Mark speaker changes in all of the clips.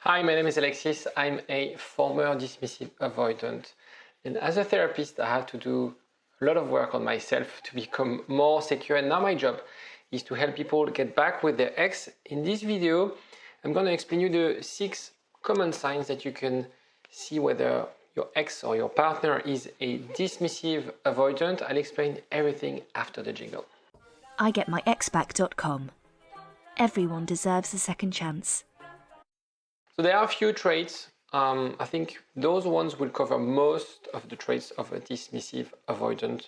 Speaker 1: Hi, my name is Alexis. I'm a former dismissive avoidant. And as a therapist, I had to do a lot of work on myself to become more secure. And now my job is to help people get back with their ex. In this video, I'm going to explain you the 6 common signs that you can see whether your ex or your partner is a dismissive avoidant. I'll explain everything after the jingle.
Speaker 2: IgetMyExBack.com. Everyone deserves a second chance.
Speaker 1: So there are a few traits. I think those ones will cover most of the traits of a dismissive avoidant.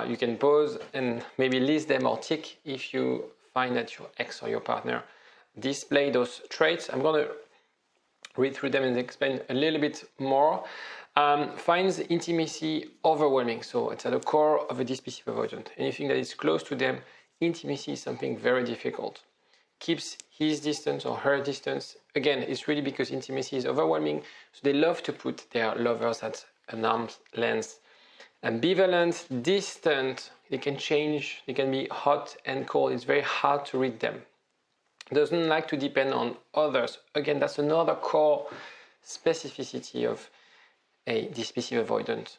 Speaker 1: You can pause and maybe list them or tick if you find that your ex or your partner display those traits. I'm going to read through them and explain a little bit more. Finds intimacy overwhelming. So it's at the core of a dismissive avoidant. Anything that is close to them, intimacy is something very difficult. Keeps his distance or her distance. Again, it's really because intimacy is overwhelming. So they love to put their lovers at an arm's length. Ambivalent, distant, they can change. They can be hot and cold. It's very hard to read them. Doesn't like to depend on others. Again, that's another core specificity of a dismissive avoidant.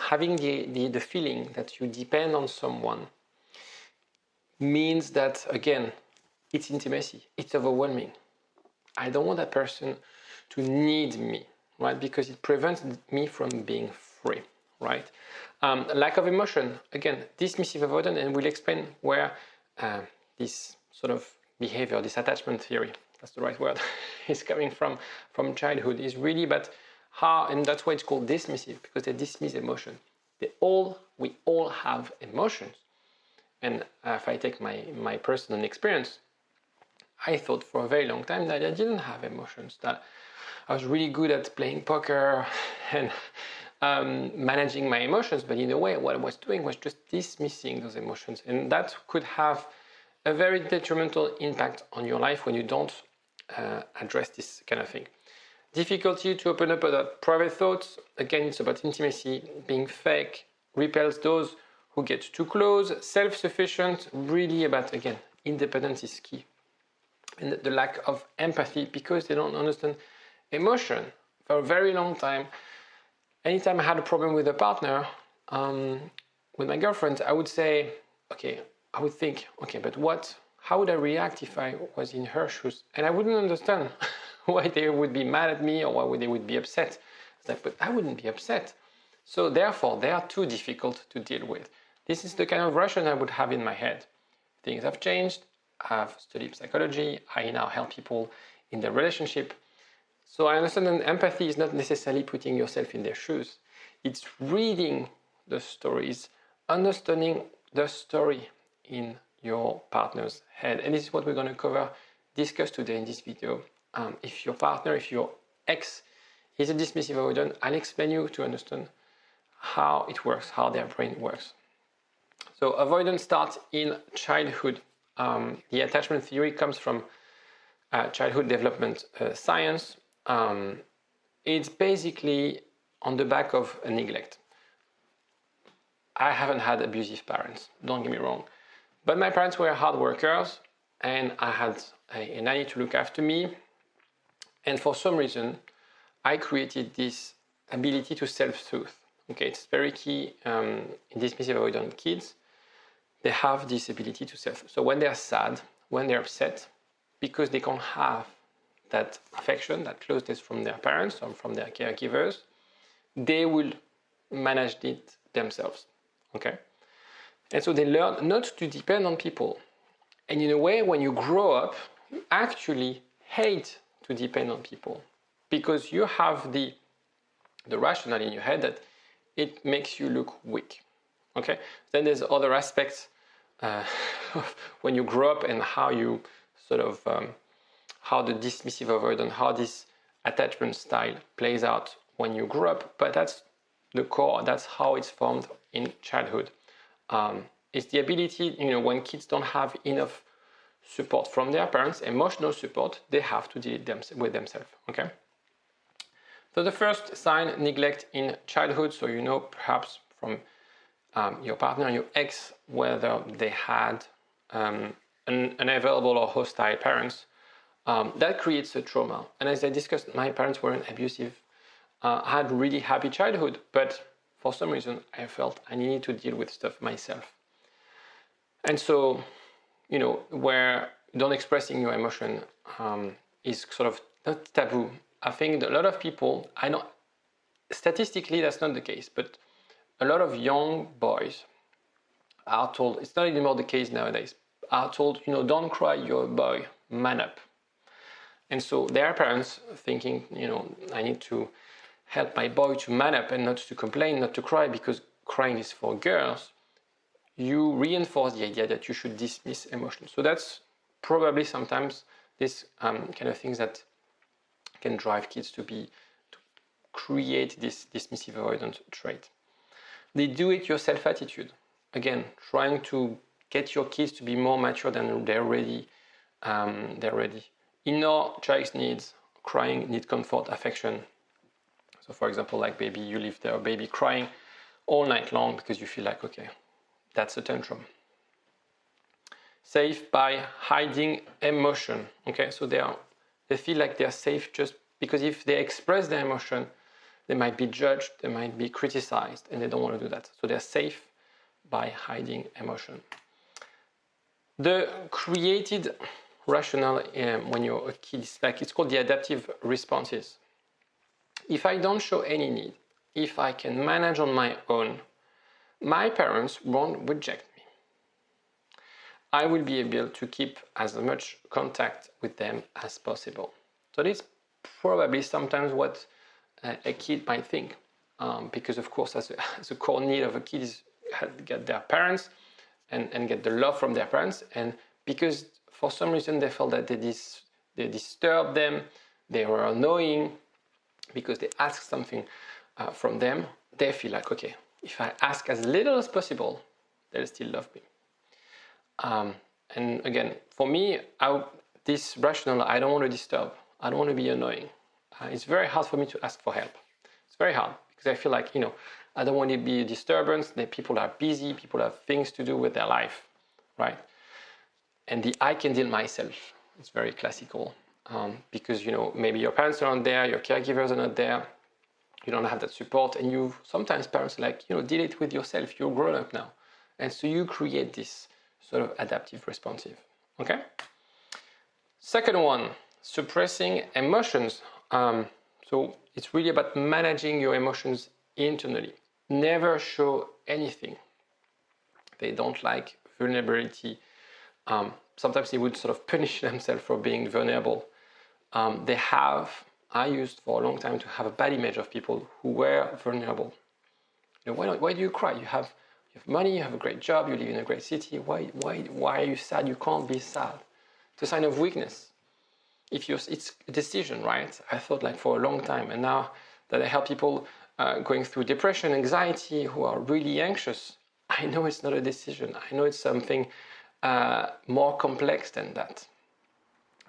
Speaker 1: Having the feeling that you depend on someone means that, again, it's intimacy, it's overwhelming. I don't want that person to need me, right? Because it prevents me from being free, right? Lack of emotion, again, dismissive avoidant, and we'll explain where this sort of behavior, this attachment theory, that's the right word, is coming from childhood, is really about how, and that's why it's called dismissive, because they dismiss emotion. We all have emotions. And if I take my personal experience, I thought for a very long time that I didn't have emotions, that I was really good at playing poker and managing my emotions, but in a way what I was doing was just dismissing those emotions. And that could have a very detrimental impact on your life when you don't address this kind of thing. Difficulty to open up about private thoughts. Again, it's about intimacy, being fake, repels those who get too close, self-sufficient, really about, again, independence is key. And the lack of empathy because they don't understand emotion. For a very long time, anytime I had a problem with a partner, with my girlfriend, I would say, but how would I react if I was in her shoes? And I wouldn't understand why they would be mad at me or why they would be upset. It's like, but I wouldn't be upset. So therefore, they are too difficult to deal with. This is the kind of Russian I would have in my head. Things have changed. I've studied psychology. I now help people in their relationship. So I understand that empathy is not necessarily putting yourself in their shoes. It's reading the stories, understanding the story in your partner's head. And this is what we're going to discuss today in this video. If your ex is a dismissive avoidant, I'll explain you to understand how it works, how their brain works. So avoidance starts in childhood. The attachment theory comes from childhood development science. It's basically on the back of a neglect. I haven't had abusive parents, don't get me wrong. But my parents were hard workers and I had a nanny to look after me. And for some reason, I created this ability to self-soothe. Okay, it's very key in dismissive avoidant kids. They have this ability to self. So when they're sad, when they're upset, because they can't have that affection, that closeness from their parents or from their caregivers, they will manage it themselves. Okay, and so they learn not to depend on people. And in a way, when you grow up, you actually hate to depend on people because you have the rationale in your head that it makes you look weak. Okay. Then there's other aspects when you grow up and how you sort of how the dismissive avoidant, how this attachment style plays out when you grow up. But that's the core. That's how it's formed in childhood. It's the ability, when kids don't have enough support from their parents, emotional support, they have to deal with themselves. Okay. So the first sign, neglect in childhood. So perhaps from your partner, your ex, whether they had unavailable or hostile parents. that creates a trauma. And as I discussed, my parents weren't abusive. I had a really happy childhood, but for some reason, I felt I needed to deal with stuff myself. And so, where don't expressing your emotion is sort of not taboo. I think that a lot of people, I know statistically that's not the case, but a lot of young boys are told, it's not anymore the case nowadays, are told, don't cry, you're a boy, man up. And so their parents thinking, I need to help my boy to man up and not to complain, not to cry, because crying is for girls. You reinforce the idea that you should dismiss emotions. So that's probably sometimes this kind of things that can drive kids to create this dismissive avoidant trait. The do-it-yourself attitude. Again, trying to get your kids to be more mature than they're ready. Inner child's needs, crying, need comfort, affection. So for example, like baby, you leave their baby crying all night long because you feel like, okay, that's a tantrum. Safe by hiding emotion. Okay, so they feel like they're safe just because if they express their emotion, they might be judged, they might be criticized, and they don't want to do that. So they're safe by hiding emotion. The created rationale when you're a kid is like, it's called the adaptive responses. If I don't show any need, if I can manage on my own, my parents won't reject me. I will be able to keep as much contact with them as possible. So this is probably sometimes what a kid might think, because of course as a core need of a kid is get their parents and get the love from their parents, and because for some reason they felt that they disturbed them, they were annoying because they asked something from them, they feel like, okay, if I ask as little as possible, they'll still love me. And again, for me, this rationale, I don't want to disturb, I don't want to be annoying. It's very hard for me to ask for help. It's very hard because I feel like, I don't want to be a disturbance, that people are busy, people have things to do with their life, right? And I can deal myself. It's very classical because, maybe your parents are not there, your caregivers are not there, you don't have that support, and sometimes parents are like, deal it with yourself, you're grown up now. And so you create this sort of adaptive responsive, okay? Second one, suppressing emotions. So it's really about managing your emotions internally. Never show anything. They don't like vulnerability. Sometimes they would sort of punish themselves for being vulnerable. I used for a long time to have a bad image of people who were vulnerable. Why do you cry? You have money, you have a great job, you live in a great city. Why are you sad? You can't be sad. It's a sign of weakness. It's a decision, right? I thought like for a long time, and now that I help people going through depression, anxiety, who are really anxious, I know it's not a decision. I know it's something more complex than that.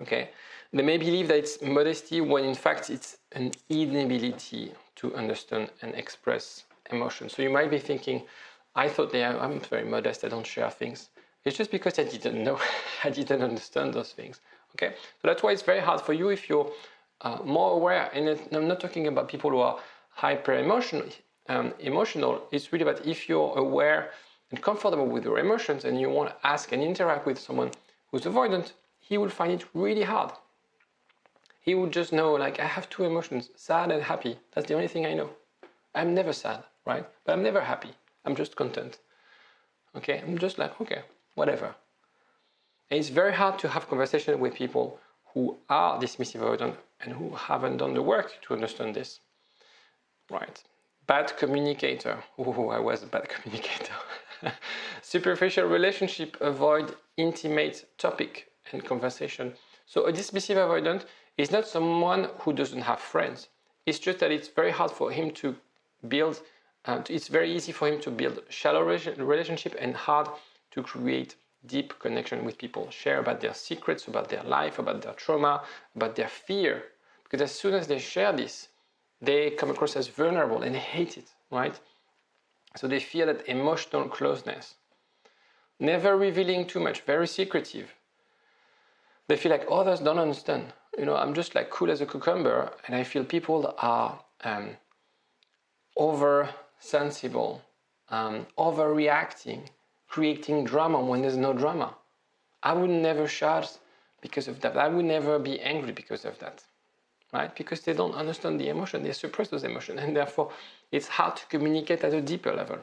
Speaker 1: Okay? They may believe that it's modesty when in fact it's an inability to understand and express emotion. So you might be thinking, I thought I'm very modest, I don't share things. It's just because I didn't know, I didn't understand those things. Okay? So that's why it's very hard for you if you're more aware, and I'm not talking about people who are hyper emotional. It's really about if you're aware and comfortable with your emotions and you want to ask and interact with someone who's avoidant, he will find it really hard. He would just know, like, I have two emotions, sad and happy. That's the only thing I know. I'm never sad, right? But I'm never happy. I'm just content. Okay? I'm just like, okay, whatever. And it's very hard to have conversation with people who are dismissive avoidant and who haven't done the work to understand this. Right. Bad communicator. Oh, I was a bad communicator. Superficial relationship, avoid intimate topic and conversation. So a dismissive avoidant is not someone who doesn't have friends. It's just that it's very hard for him to build, it's very easy for him to build shallow relationship and hard to create deep connection with people, share about their secrets, about their life, about their trauma, about their fear. Because as soon as they share this, they come across as vulnerable and hate it, right? So they feel that emotional closeness. Never revealing too much, very secretive. They feel like others don't understand. I'm just like cool as a cucumber, and I feel people are oversensible, overreacting, creating drama when there's no drama. I would never shout because of that. I would never be angry because of that, right? Because they don't understand the emotion. They suppress those emotions, and therefore it's hard to communicate at a deeper level.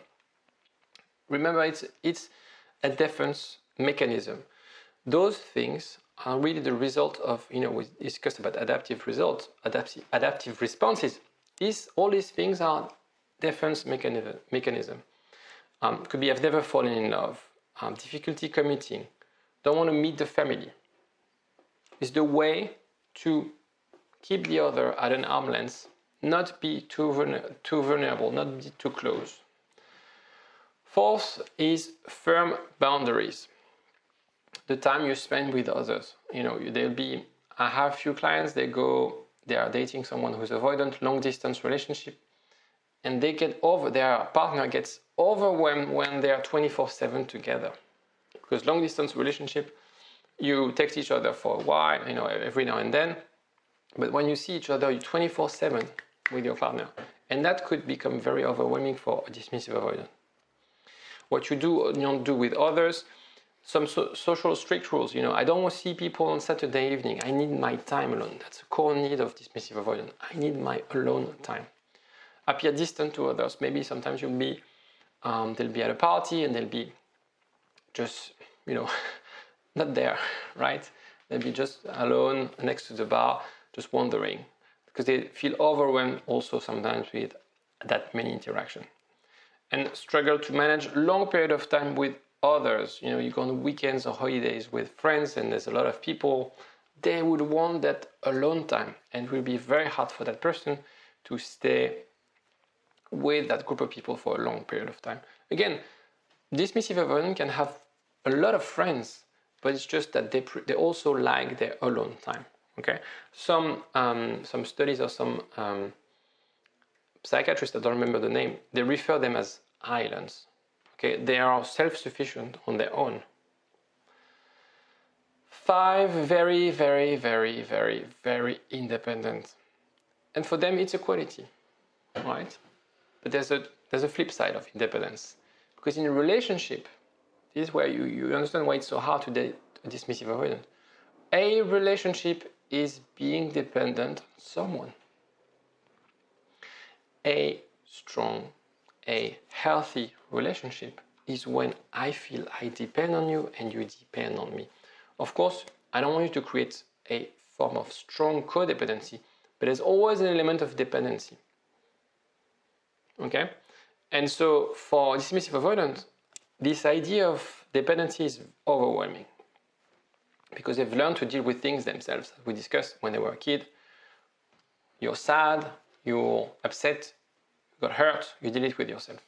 Speaker 1: Remember, it's a defense mechanism. Those things are really the result of, we discussed about adaptive responses. All these things are defense mechanism. Could be I've never fallen in love, difficulty committing, don't want to meet the family. It's the way to keep the other at an arm's length, not be too vulnerable, not be too close. Fourth is firm boundaries. The time you spend with others. I have a few clients, they are dating someone who's avoidant, long distance relationship, and their partner gets overwhelmed when they are 24/7 together. Because long distance relationship, you text each other for a while, every now and then, but when you see each other, you're 24/7 with your partner, and that could become very overwhelming for a dismissive avoidant. What you don't do with others, some social strict rules. I don't want to see people on Saturday evening. I need my time alone. That's a core need of dismissive avoidance. I need my alone time. Appear distant to others. Maybe sometimes they'll be at a party and they'll be just, not there, right? They'll be just alone next to the bar, just wandering, because they feel overwhelmed also sometimes with that many interactions. And struggle to manage long period of time with others. You go on weekends or holidays with friends and there's a lot of people. They would want that alone time, and it will be very hard for that person to stay with that group of people for a long period of time. Again, dismissive avoidant can have a lot of friends, but it's just that they also like their alone time. Okay, some studies or some psychiatrists, I don't remember the name, they refer them as islands. Okay, they are self-sufficient on their own. 5, very, very, very, very, very independent. And for them, it's a quality, right? But there's a flip side of independence. Because in a relationship, this is where you understand why it's so hard to date a dismissive avoidant. A relationship is being dependent on someone. A strong, a healthy relationship is when I feel I depend on you and you depend on me. Of course, I don't want you to create a form of strong codependency, but there's always an element of dependency. Okay? And so for dismissive avoidant, this idea of dependency is overwhelming because they've learned to deal with things themselves, as we discussed when they were a kid. You're sad, you're upset, you got hurt, you deal it with yourself.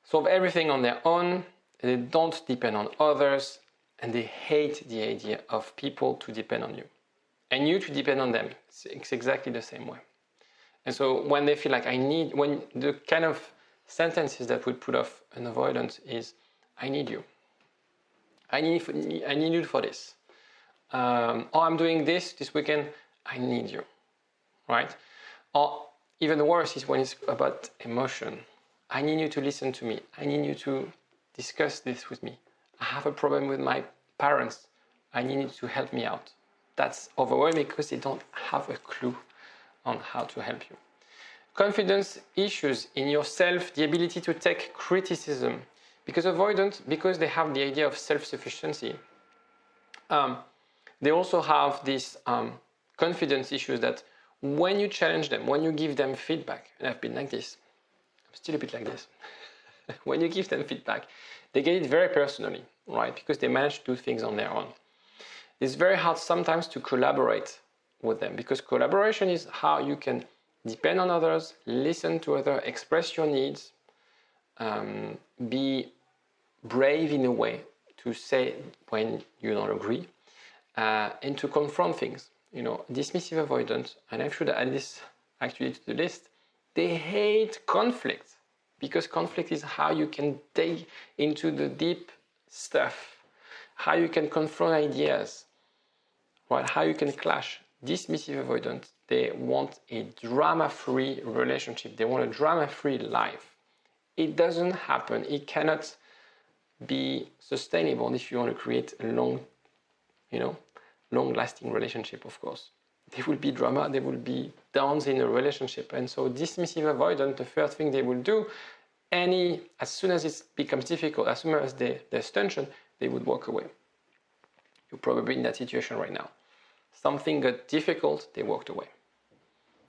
Speaker 1: Solve everything on their own, they don't depend on others, and they hate the idea of people to depend on you. And you to depend on them, it's exactly the same way. And so when they feel like when the kind of sentences that would put off an avoidance is, I need you. I need you for this. Or I'm doing this weekend, I need you, right? Or even worse is when it's about emotion. I need you to listen to me. I need you to discuss this with me. I have a problem with my parents. I need you to help me out. That's overwhelming because they don't have a clue on how to help you. Confidence issues in yourself, the ability to take criticism. Because they have the idea of self-sufficiency, they also have these confidence issues that when you challenge them, when you give them feedback, and I've been like this, I'm still a bit like this, when you give them feedback, they get it very personally, right? Because they manage to do things on their own. It's very hard sometimes to collaborate with them because collaboration is how you can depend on others, listen to others, express your needs, be brave in a way to say when you don't agree, and to confront things. Dismissive avoidance, and I should add this actually to the list, they hate conflict because conflict is how you can dig into the deep stuff, how you can confront ideas, right? How you can clash. Dismissive avoidant, they want a drama-free relationship. They want a drama-free life. It doesn't happen. It cannot be sustainable if you want to create a long-lasting relationship, of course. There will be drama, there will be downs in a relationship. And so dismissive avoidant, the first thing they will do, as soon as it becomes difficult, as soon as there's tension, they would walk away. You're probably in that situation right now. Something got difficult, they walked away.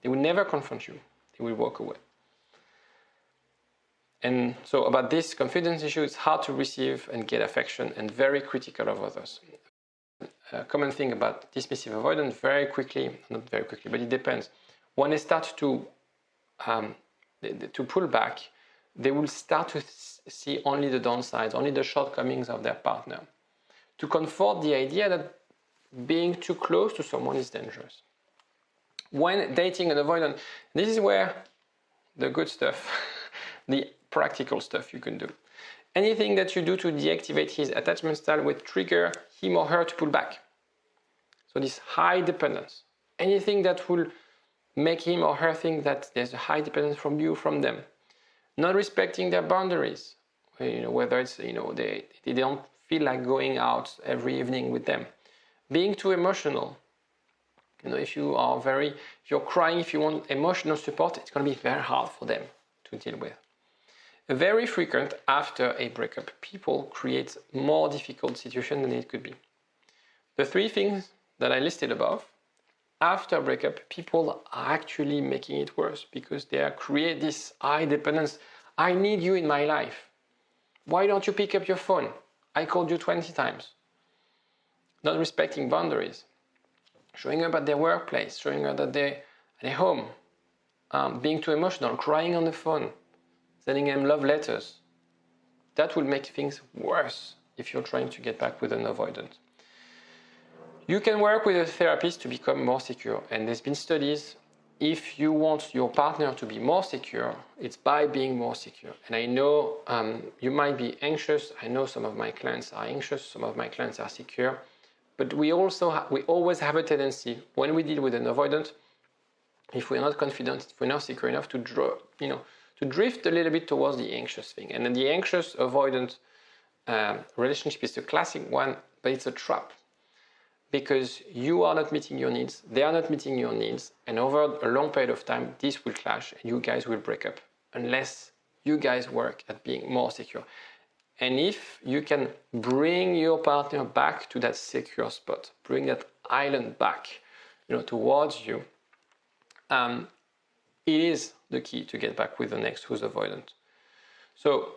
Speaker 1: They will never confront you. They will walk away. And so about this confidence issue, it's hard to receive and get affection and very critical of others. A common thing about dismissive avoidance, not very quickly, but it depends. When they start to pull back, they will start to see only the downsides, only the shortcomings of their partner. To comfort the idea that being too close to someone is dangerous. When dating an avoidant, this is where the good stuff, the practical stuff you can do. Anything that you do to deactivate his attachment style will trigger him or her to pull back. So this high dependence. Anything that will make him or her think that there's a high dependence from you, from them. Not respecting their boundaries. Whether it's, they don't feel like going out every evening with them. Being too emotional. If you're crying, if you want emotional support, it's going to be very hard for them to deal with. Very frequent after a breakup, people create more difficult situation than it could be. The three things that I listed above, after a breakup, people are actually making it worse because they create this high dependence. I need you in my life. Why don't you pick up your phone? I called you 20 times. Not respecting boundaries. Showing up at their workplace, showing up that they're at their home. Being too emotional, crying on the phone. Sending them love letters. That will make things worse if you're trying to get back with an avoidant. You can work with a therapist to become more secure. And there's been studies, if you want your partner to be more secure, it's by being more secure. And I know you might be anxious. I know some of my clients are anxious. Some of my clients are secure. But we always have a tendency, when we deal with an avoidant, if we're not confident, if we're not secure enough, to drift a little bit towards the anxious thing. And then the anxious avoidant relationship is the classic one, but it's a trap. Because you are not meeting your needs, they are not meeting your needs, and over a long period of time, this will clash and you guys will break up unless you guys work at being more secure. And if you can bring your partner back to that secure spot, bring that island back, towards you, it is the key to get back with the next who's avoidant. So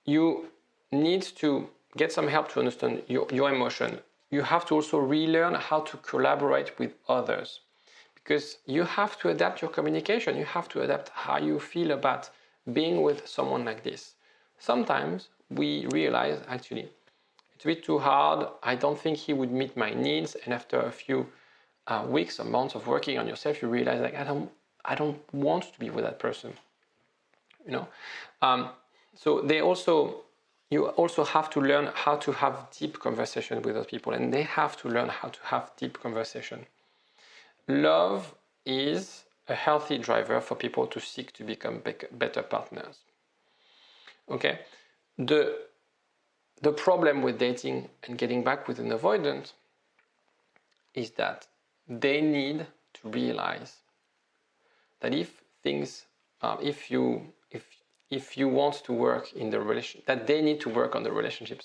Speaker 1: you need to get some help to understand your emotion. You have to also relearn how to collaborate with others because you have to adapt your communication. You have to adapt how you feel about being with someone like this. Sometimes we realize, actually, it's a bit too hard. I don't think he would meet my needs. And after a few weeks or months of working on yourself, you realize, like, I don't want to be with that person. So you also have to learn how to have deep conversation with other people, and they have to learn how to have deep conversation. Love is a healthy driver for people to seek to become better partners. Okay? The problem with dating and getting back with an avoidant is that they need to realize that if you want to work in the relation, that they need to work on the relationship,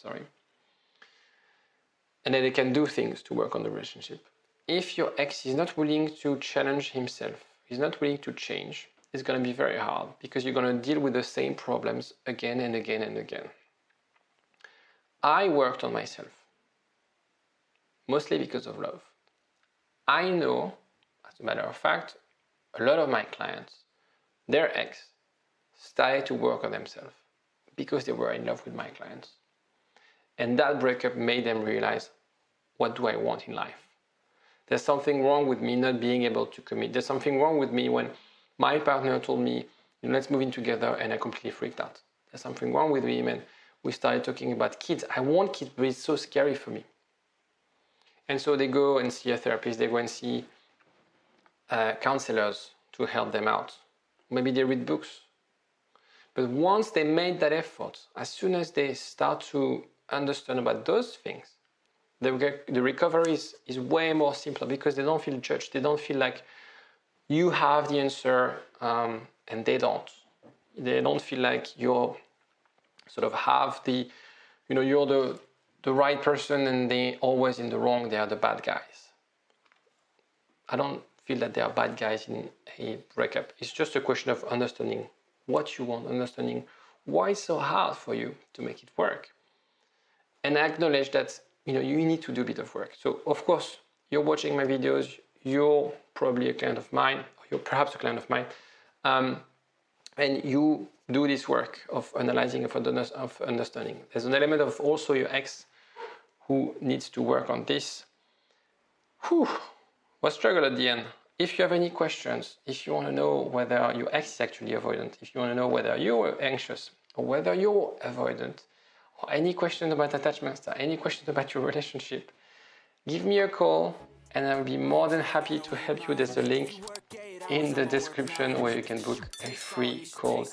Speaker 1: and that they can do things to work on the relationship. If your ex is not willing to challenge himself, he's not willing to change, it's going to be very hard because you're going to deal with the same problems again and again and again. I worked on myself, mostly because of love. I know, as a matter of fact, a lot of my clients, their ex, started to work on themselves because they were in love with my clients. And that breakup made them realize, what do I want in life? There's something wrong with me not being able to commit. There's something wrong with me when my partner told me, let's move in together, and I completely freaked out. There's something wrong with me, and we started talking about kids. I want kids, but it's so scary for me. And so they go and see a therapist, they go and see counselors to help them out. Maybe they read books. But once they made that effort, as soon as they start to understand about those things, the recovery is way more simpler because they don't feel judged. They don't feel like you have the answer and they don't. They don't feel like you're sort of have the, you're the right person and they always in the wrong, they are the bad guys. I don't feel that they are bad guys in a breakup. It's just a question of understanding what you want, understanding why it's so hard for you to make it work. And acknowledge that, you need to do a bit of work. So of course, you're watching my videos, you're probably a client of mine, or you're perhaps a client of mine, and you do this work of analyzing, of understanding. There's an element of also your ex who needs to work on this. What struggle at the end. If you have any questions, if you want to know whether your ex is actually avoidant, if you want to know whether you're anxious or whether you're avoidant, or any questions about attachment style, any questions about your relationship, give me a call and I'll be more than happy to help you. There's a link in the description where you can book a free call.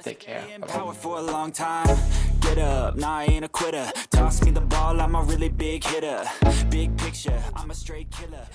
Speaker 1: Take care. Bye-bye.
Speaker 3: For a long time. Get up, nah, I ain't a quitter. Toss me the ball, I'm a really big hitter. Big picture, I'm a straight killer.